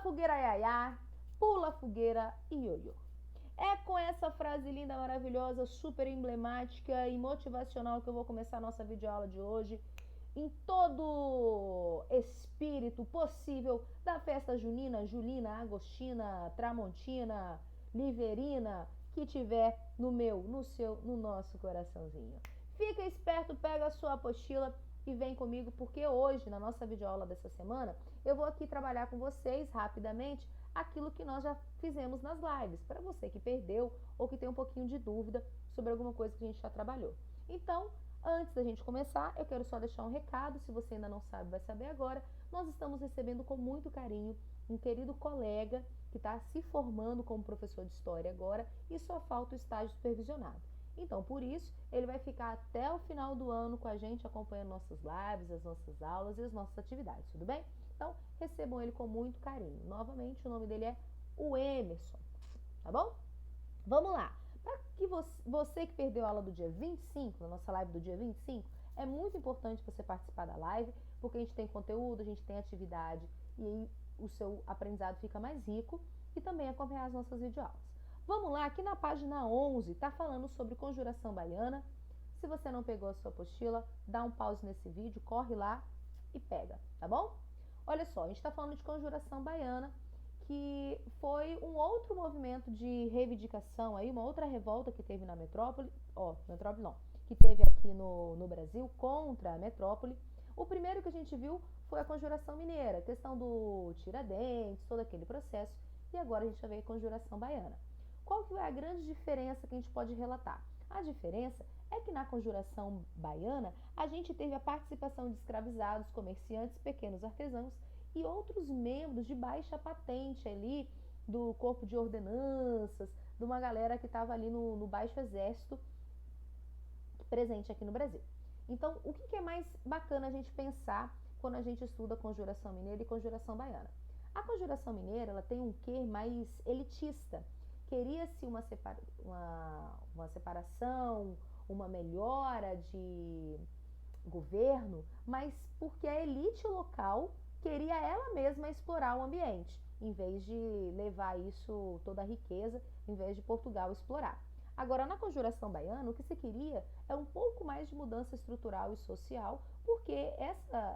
fogueira iaiá, pula fogueira ioiô. É com essa frase linda, maravilhosa, super emblemática e motivacional que eu vou começar a nossa videoaula de hoje, em todo espírito possível da festa junina, julina, agostina, tramontina, liverina, que tiver no meu, no seu, no nosso coraçãozinho. Fica esperto, pega a sua apostila e vem comigo, porque hoje, na nossa videoaula dessa semana, eu vou aqui trabalhar com vocês rapidamente aquilo que nós já fizemos nas lives, para você que perdeu ou que tem um pouquinho de dúvida sobre alguma coisa que a gente já trabalhou. Então, antes da gente começar, eu quero só deixar um recado, se você ainda não sabe, vai saber agora. Nós estamos recebendo com muito carinho um querido colega que está se formando como professor de História agora e só falta o estágio supervisionado. Então, por isso, ele vai ficar até o final do ano com a gente, acompanhando nossas lives, as nossas aulas e as nossas atividades, tudo bem? Então, recebam ele com muito carinho. Novamente, o nome dele é o Emerson, tá bom? Vamos lá. Para que você que perdeu a aula do dia 25, na nossa live do dia 25, é muito importante você participar da live, porque a gente tem conteúdo, a gente tem atividade, e aí o seu aprendizado fica mais rico, e também acompanhar as nossas videoaulas. Vamos lá, aqui na página 11, tá falando sobre conjuração baiana. Se você não pegou a sua apostila, dá um pause nesse vídeo, corre lá e pega, tá bom? Olha só, a gente está falando de conjuração baiana, que foi um outro movimento de reivindicação, aí, uma outra revolta que teve na metrópole, metrópole não, que teve aqui no Brasil contra a metrópole. O primeiro que a gente viu foi a conjuração mineira, questão do Tiradentes, todo aquele processo, e agora a gente vai ver a conjuração baiana. Qual que é a grande diferença que a gente pode relatar? A diferença é que na conjuração baiana a gente teve a participação de escravizados, comerciantes, pequenos artesãos e outros membros de baixa patente ali do corpo de ordenanças, de uma galera que estava ali no baixo exército presente aqui no Brasil. Então, o que é mais bacana a gente pensar quando a gente estuda conjuração mineira e conjuração baiana? A conjuração mineira ela tem um quê mais elitista. Queria-se uma separação, uma melhora de governo, mas porque a elite local queria ela mesma explorar o ambiente, em vez de levar isso, toda a riqueza, em vez de Portugal explorar. Agora, na conjuração baiana, o que se queria é um pouco mais de mudança estrutural e social, porque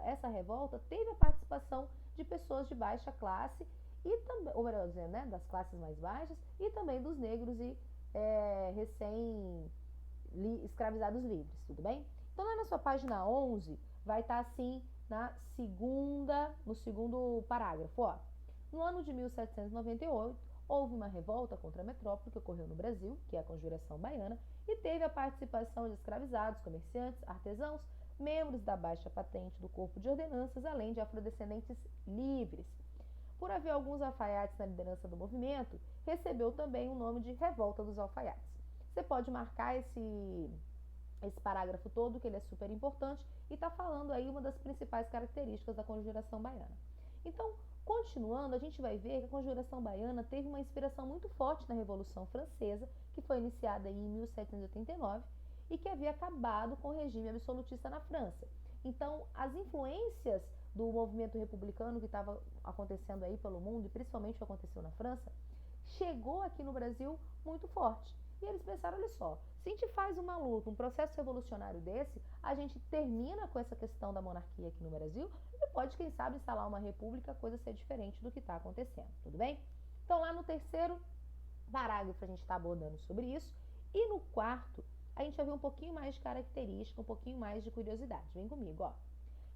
essa revolta teve a participação de pessoas de baixa classe, e também, ou melhor dizendo, né, das classes mais baixas, e também dos negros e escravizados livres, tudo bem? Então, lá na sua página 11, vai estar assim, no segundo parágrafo, ó. No ano de 1798, houve uma revolta contra a metrópole que ocorreu no Brasil, que é a Conjuração Baiana, e teve a participação de escravizados, comerciantes, artesãos, membros da baixa patente do corpo de ordenanças, além de afrodescendentes livres. Por haver alguns alfaiates na liderança do movimento, recebeu também o nome de Revolta dos Alfaiates. Você pode marcar esse parágrafo todo, que ele é super importante, e está falando aí uma das principais características da conjuração baiana. Então, continuando, a gente vai ver que a conjuração baiana teve uma inspiração muito forte na Revolução Francesa, que foi iniciada em 1789 e que havia acabado com o regime absolutista na França. Então, as influências do movimento republicano que estava acontecendo aí pelo mundo, e principalmente o que aconteceu na França, chegou aqui no Brasil muito forte. E eles pensaram, olha só, se a gente faz uma luta, um processo revolucionário desse, a gente termina com essa questão da monarquia aqui no Brasil e pode, quem sabe, instalar uma república, a coisa ser diferente do que está acontecendo, tudo bem? Então, lá no terceiro parágrafo a gente está abordando sobre isso, e no quarto a gente vai ver um pouquinho mais de característica, um pouquinho mais de curiosidade. Vem comigo, ó.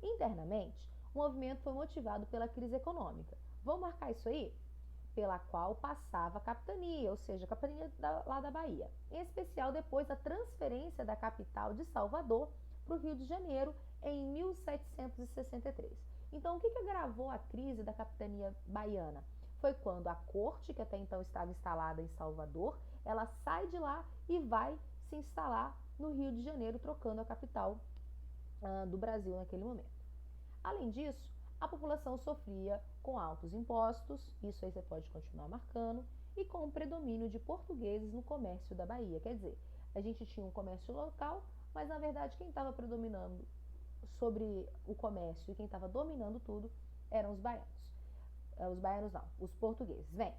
Internamente, o movimento foi motivado pela crise econômica. Vamos marcar isso aí? Pela qual passava a capitania, ou seja, a capitania lá da Bahia. Em especial depois da transferência da capital de Salvador para o Rio de Janeiro em 1763. Então, o que agravou a crise da capitania baiana? Foi quando a corte, que até então estava instalada em Salvador, ela sai de lá e vai se instalar no Rio de Janeiro, trocando a capital do Brasil naquele momento. Além disso, a população sofria com altos impostos, isso aí você pode continuar marcando, e com o predomínio de portugueses no comércio da Bahia. Quer dizer, a gente tinha um comércio local, mas na verdade quem estava predominando sobre o comércio e quem estava dominando tudo eram os baianos. os baianos não, os portugueses. Bem,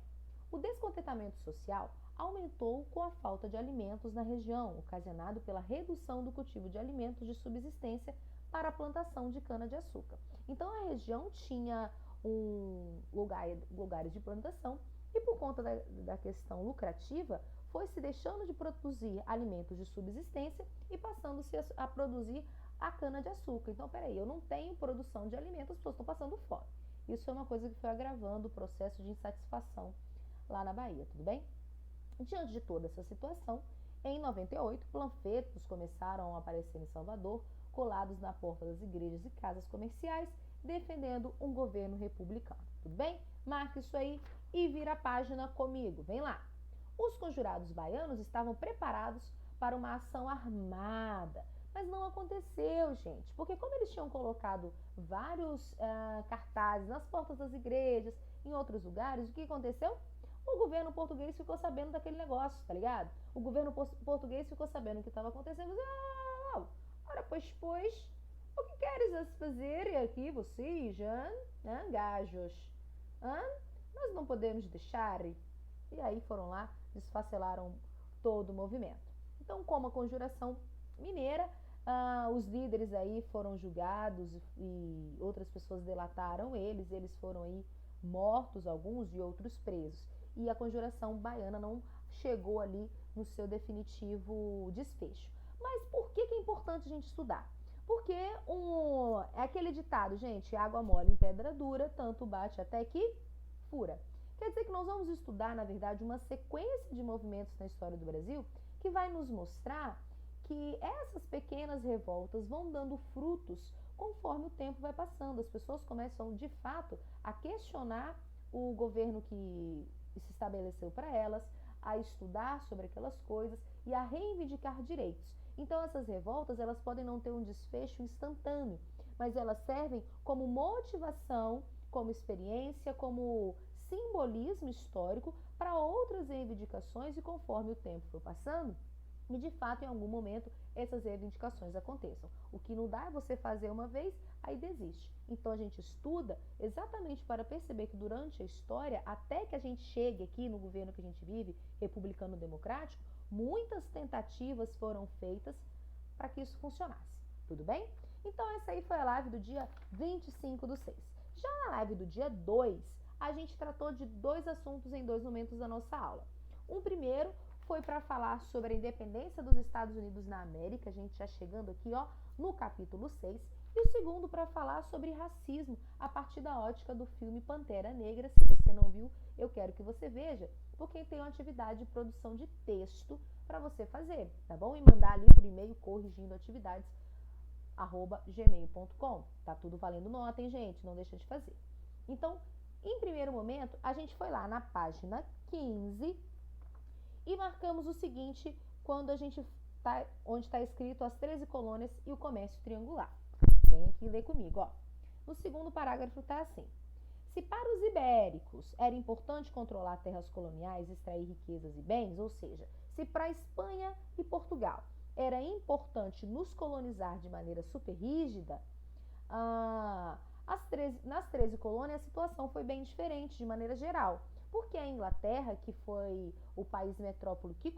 o descontentamento social aumentou com a falta de alimentos na região, ocasionado pela redução do cultivo de alimentos de subsistência para a plantação de cana-de-açúcar. Então, a região tinha lugares de plantação e, por conta da questão lucrativa, foi se deixando de produzir alimentos de subsistência e passando-se a produzir a cana-de-açúcar. Então, peraí, eu não tenho produção de alimentos, as pessoas estão passando fome. Isso é uma coisa que foi agravando o processo de insatisfação lá na Bahia, tudo bem? Diante de toda essa situação, em 98, panfletos começaram a aparecer em Salvador, colados na porta das igrejas e casas comerciais, defendendo um governo republicano. Tudo bem? Marque isso aí e vira a página comigo. Vem lá. Os conjurados baianos estavam preparados para uma ação armada, mas não aconteceu, gente, porque como eles tinham colocado vários cartazes nas portas das igrejas, em outros lugares, o que aconteceu? O governo português ficou sabendo daquele negócio, tá ligado? O governo português ficou sabendo o que estava acontecendo. Ora, pois, o que queres fazer aqui, vocês, gajos? Nós não podemos deixar. E aí foram lá, desfacelaram todo o movimento. Então, como a conjuração mineira, os líderes aí foram julgados e outras pessoas delataram eles foram aí mortos, alguns, e outros presos. E a conjuração baiana não chegou ali no seu definitivo desfecho. Mas por que é importante a gente estudar? Porque é aquele ditado, gente, água mole em pedra dura, tanto bate até que fura. Quer dizer que nós vamos estudar, na verdade, uma sequência de movimentos na história do Brasil que vai nos mostrar que essas pequenas revoltas vão dando frutos conforme o tempo vai passando. As pessoas começam, de fato, a questionar o governo que se estabeleceu para elas, a estudar sobre aquelas coisas e a reivindicar direitos. Então, essas revoltas, elas podem não ter um desfecho instantâneo, mas elas servem como motivação, como experiência, como simbolismo histórico para outras reivindicações e conforme o tempo for passando, e de fato em algum momento essas reivindicações aconteçam. O que não dá é você fazer uma vez, aí desiste. Então a gente estuda exatamente para perceber que durante a história, até que a gente chegue aqui no governo que a gente vive, republicano democrático, muitas tentativas foram feitas para que isso funcionasse. Tudo bem? Então essa aí foi a live do dia 25/6. Já na live do dia 2, a gente tratou de 2 assuntos em 2 momentos da nossa aula. Um primeiro foi para falar sobre a independência dos Estados Unidos na América, a gente já chegando aqui no capítulo 6, e o segundo para falar sobre racismo a partir da ótica do filme Pantera Negra. Se você não viu, eu quero que você veja, porque tem uma atividade de produção de texto para você fazer, tá bom? E mandar ali por e-mail corrigindoatividades@gmail.com. Tá tudo valendo nota, hein, gente? Não deixa de fazer. Então, em primeiro momento, a gente foi lá na página 15 e marcamos o seguinte, quando a gente onde está escrito as 13 colônias e o comércio triangular. Vem aqui ler comigo, No segundo parágrafo está assim: se para os ibéricos era importante controlar terras coloniais, extrair riquezas e bens, ou seja, se para a Espanha e Portugal era importante nos colonizar de maneira super rígida, nas 13 colônias a situação foi bem diferente de maneira geral, porque a Inglaterra, que foi o país metrópole que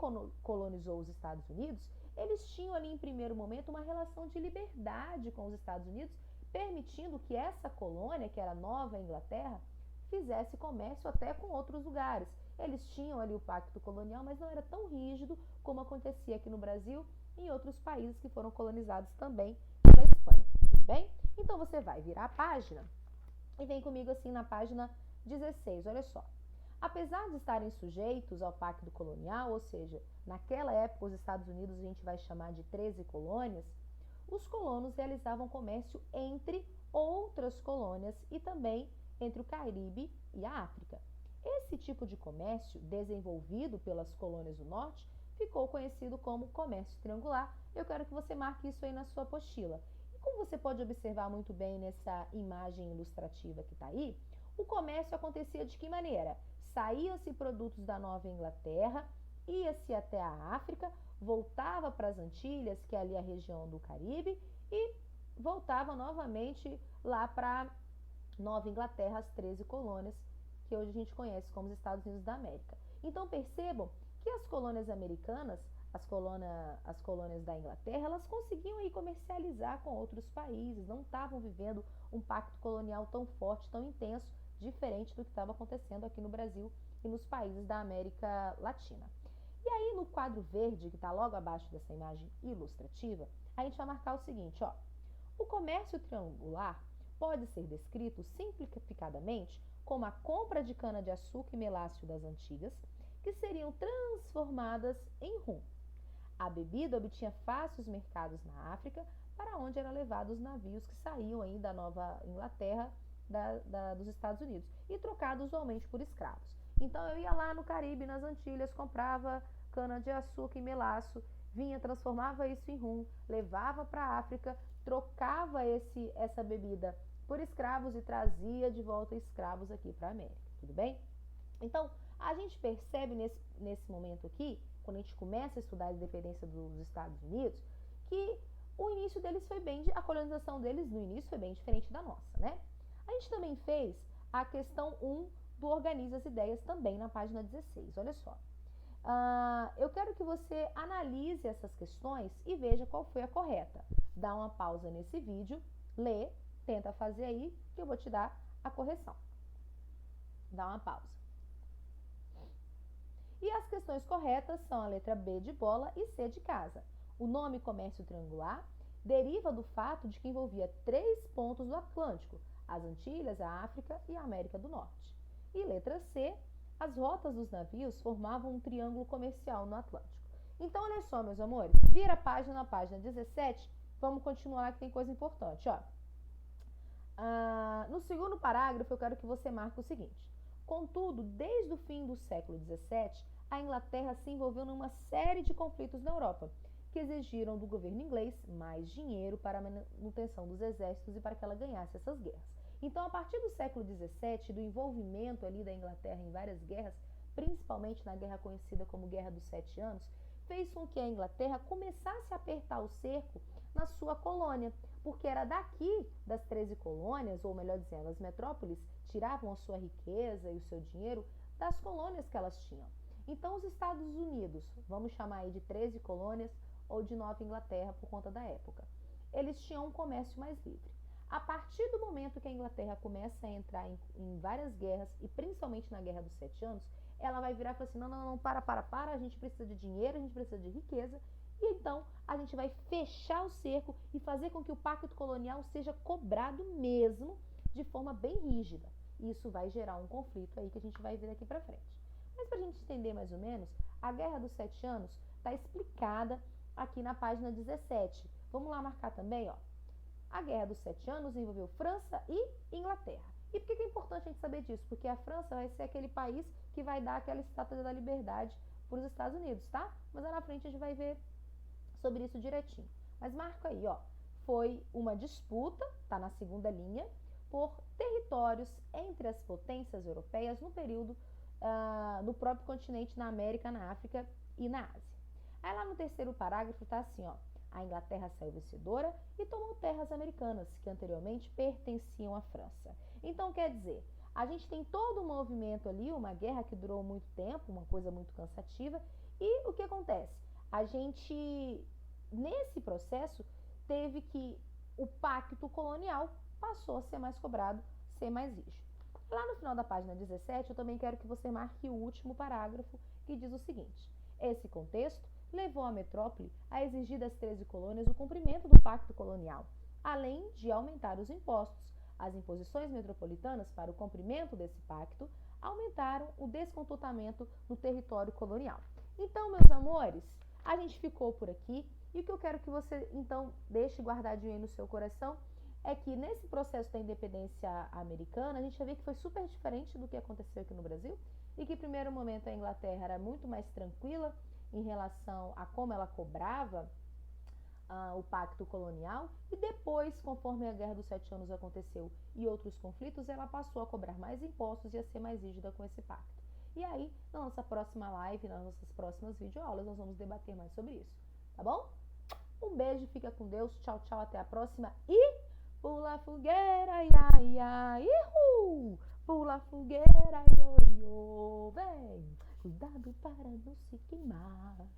colonizou os Estados Unidos, eles tinham ali em primeiro momento uma relação de liberdade com os Estados Unidos, permitindo que essa colônia, que era a Nova Inglaterra, fizesse comércio até com outros lugares. Eles tinham ali o pacto colonial, mas não era tão rígido como acontecia aqui no Brasil e em outros países que foram colonizados também pela Espanha, tudo bem? Então você vai virar a página e vem comigo assim na página 16, olha só. Apesar de estarem sujeitos ao pacto colonial, ou seja, naquela época os Estados Unidos a gente vai chamar de 13 colônias, os colonos realizavam comércio entre outras colônias e também entre o Caribe e a África. Esse tipo de comércio, desenvolvido pelas colônias do norte, ficou conhecido como comércio triangular. Eu quero que você marque isso aí na sua apostila. E como você pode observar muito bem nessa imagem ilustrativa que está aí, o comércio acontecia de que maneira? Saía-se produtos da Nova Inglaterra, ia-se até a África, voltava para as Antilhas, que é ali a região do Caribe, e voltava novamente lá para Nova Inglaterra, as 13 colônias que hoje a gente conhece como os Estados Unidos da América. Então percebam que as colônias americanas, as colônias da Inglaterra, elas conseguiam aí comercializar com outros países, não estavam vivendo um pacto colonial tão forte, tão intenso, diferente do que estava acontecendo aqui no Brasil e nos países da América Latina. E aí no quadro verde, que está logo abaixo dessa imagem ilustrativa, a gente vai marcar o seguinte, ó. O comércio triangular pode ser descrito simplificadamente como a compra de cana-de-açúcar e melácio das Antilhas, que seriam transformadas em rum. A bebida obtinha fáceis mercados na África, para onde eram levados os navios que saíam aí da Nova Inglaterra, dos Estados Unidos, e trocados usualmente por escravos. Então eu ia lá no Caribe, nas Antilhas, comprava cana-de-açúcar e melaço, vinha, transformava isso em rum, levava para a África, trocava essa bebida por escravos e trazia de volta escravos aqui para a América, tudo bem? Então, a gente percebe nesse momento aqui, quando a gente começa a estudar a independência dos Estados Unidos, que o início deles foi a colonização deles no início foi bem diferente da nossa, né? A gente também fez a questão 1 do Organiza as Ideias também na página 16, olha só. Eu quero que você analise essas questões e veja qual foi a correta. Dá uma pausa nesse vídeo, lê, tenta fazer aí, que eu vou te dar a correção. Dá uma pausa. E as questões corretas são a letra B de bola e C de casa. O nome comércio triangular deriva do fato de que envolvia 3 pontos do Atlântico, as Antilhas, a África e a América do Norte. E letra C, as rotas dos navios formavam um triângulo comercial no Atlântico. Então, olha só, meus amores, vira a página na página 17, vamos continuar que tem coisa importante, ó. No segundo parágrafo, eu quero que você marque o seguinte. Contudo, desde o fim do século XVII, a Inglaterra se envolveu numa série de conflitos na Europa, que exigiram do governo inglês mais dinheiro para a manutenção dos exércitos e para que ela ganhasse essas guerras. Então, a partir do século XVII, do envolvimento ali da Inglaterra em várias guerras, principalmente na guerra conhecida como Guerra dos 7 Anos, fez com que a Inglaterra começasse a apertar o cerco na sua colônia, porque era daqui, das 13 colônias, ou melhor dizendo, as metrópoles, tiravam a sua riqueza e o seu dinheiro das colônias que elas tinham. Então, os Estados Unidos, vamos chamar aí de 13 colônias ou de Nova Inglaterra por conta da época, eles tinham um comércio mais livre. A partir do momento que a Inglaterra começa a entrar em várias guerras, e principalmente na Guerra dos 7 Anos, ela vai virar e falar assim, não, para, a gente precisa de dinheiro, a gente precisa de riqueza, e então a gente vai fechar o cerco e fazer com que o pacto colonial seja cobrado mesmo de forma bem rígida. E isso vai gerar um conflito aí que a gente vai ver daqui para frente. Mas para a gente entender mais ou menos, a Guerra dos 7 Anos está explicada aqui na página 17. Vamos lá marcar também, ó. A Guerra dos 7 Anos envolveu França e Inglaterra. E por que é importante a gente saber disso? Porque a França vai ser aquele país que vai dar aquela estátua da liberdade para os Estados Unidos, tá? Mas lá na frente a gente vai ver sobre isso direitinho. Mas marca aí, ó. Foi uma disputa, tá na segunda linha, por territórios entre as potências europeias no período no próprio continente, na América, na África e na Ásia. Aí lá no terceiro parágrafo tá assim, ó. A Inglaterra saiu vencedora e tomou terras americanas, que anteriormente pertenciam à França. Então, quer dizer, a gente tem todo um movimento ali, uma guerra que durou muito tempo, uma coisa muito cansativa, e o que acontece? A gente, nesse processo, teve que o pacto colonial passou a ser mais cobrado, ser mais rígido. Lá no final da página 17, eu também quero que você marque o último parágrafo, que diz o seguinte: esse contexto levou a metrópole a exigir das 13 colônias o cumprimento do pacto colonial, além de aumentar os impostos. As imposições metropolitanas para o cumprimento desse pacto aumentaram o descontentamento no território colonial. Então, meus amores, a gente ficou por aqui, e o que eu quero que você, então, deixe guardadinho aí no seu coração é que nesse processo da independência americana, a gente já vê que foi super diferente do que aconteceu aqui no Brasil, e que, em primeiro momento, a Inglaterra era muito mais tranquila em relação a como ela cobrava o pacto colonial, e depois, conforme a Guerra dos 7 Anos aconteceu e outros conflitos, ela passou a cobrar mais impostos e a ser mais rígida com esse pacto. E aí, na nossa próxima live, nas nossas próximas videoaulas, nós vamos debater mais sobre isso, tá bom? Um beijo, fica com Deus, tchau, tchau, até a próxima, e pula a fogueira, ia, ia, ihu! Pula fogueira, ioiô, vem. Cuidado para não se queimar.